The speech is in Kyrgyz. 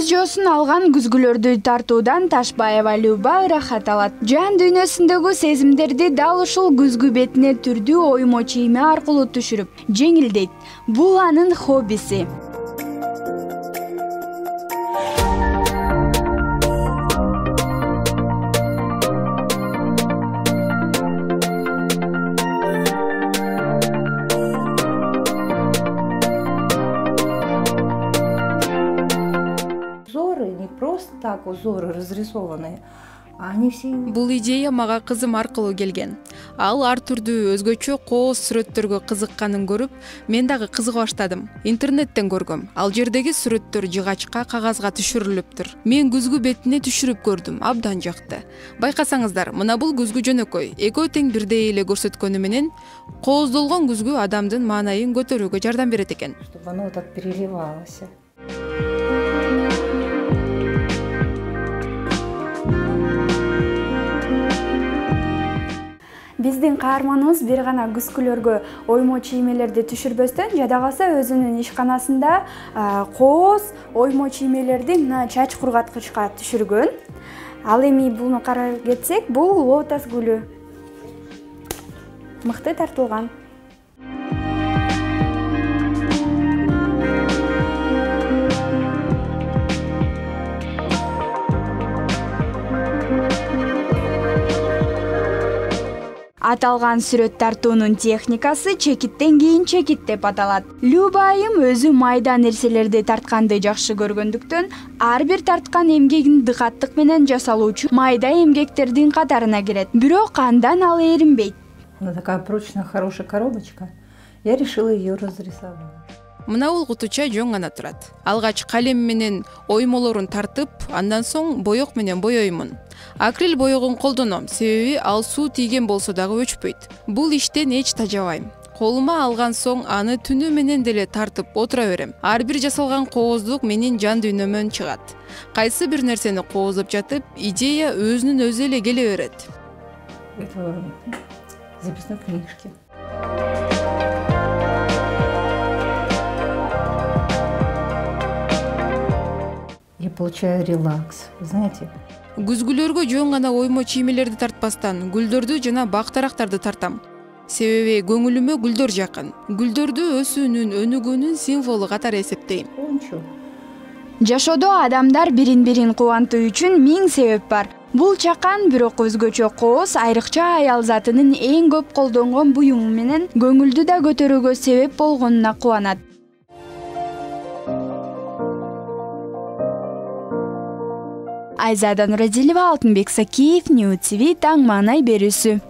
Көз жоосун алган күзгүлөрдү тартуудан Ташбаева Люба ырахат алат. Жан дүйнөсүндөгү сезимдерди дал ушул күзгү бетине түрдүү оймо чийме аркылуу түшүрүп, жеңилдейт. Бул анын хоббиси. Не просто так узоры разрисованные, а они все... Бул идея мага кызым аркылуу келген. Ал ар түрдүү өзгөчө кооз сүрөттөргө кызыкканын көрүп, мен дагы кызыга баштадым. Интернеттен көргөм. Ал жердеги сүрөттөр жыгачка кагазга түшүрүлүптүр. Мен күзгү бетине түшүрүп көрдүм, абдан жакты. Байкасаңыздар, мына бул күзгү жөнөкөй. Экөө тең бирдей эле көрсөткөнү менен кооздолгон күзгү адамдын маанайын көтөрүүгө жардам берет экен. Чтобы оно так переливалось. Биздин каарманыбыз бир гана күзгүлөргө оймо чиймелерди түшүрбөстөн, жада калса өзүнүн ишканасында кооз оймо чиймелерди мына чач кургаткычка түшүргөн. Ал эми буну карап кетсек, бул лотос гүлү. Мыкты тартылган. Аталган сүрөт тартуунун техникасы чекиттен кийин чекит деп аталат. Люба айым өзү майда нерселерди тартканды жакшы көргөндүктөн, ар бир тарткан эмгегин дыкаттык менен жасалуучу майда эмгектердин катарына кирет. Бирок андан ал эринбейт. Она такая прочная, хорошая коробочка. Я решила ее разрисовать. Мына бул кутуча жөн гана турат. Алгач калем менен оймолорун тартып, андан соң боек менен боёймун. Акрил боегун колдоном, себеби ал суу тийген болсо дагы өчпөйт. Бул иштен эч тажабайм. Колума алган соң аны түнү менен деле тартып отура берем. Ар бир жасалган кооздук менин жан дүйнөмөн чыгат. Кайсы бир нерсени кооздоп жатып, идея өзүнүн өзү эле келе берет. Это записной книжки. Я получаю релакс, знаете. Күзгүлөргө жөн гана оймо чиймелерди тартпастан, гүлдөрдү жана бак-дарактарды тартам. Себеби көңүлүмө гүлдөр жакын. Гүлдөрдү өсүүнүн, өнүгүүнүн символу катары эсептейм. Жашоодо адамдар бирин-бирин кубантуу үчүн миң себеп бар. Бул чакан бирок өзгөчө кооз айрыкча аял затынын эң көп колдонгон буюму менен көңүлдү да көтөрүүгө себеп болгонуна кубанат. Айзада Нуразилова, Алтынбек Сакиев, Нью ТВ, таң маанай берүүсү.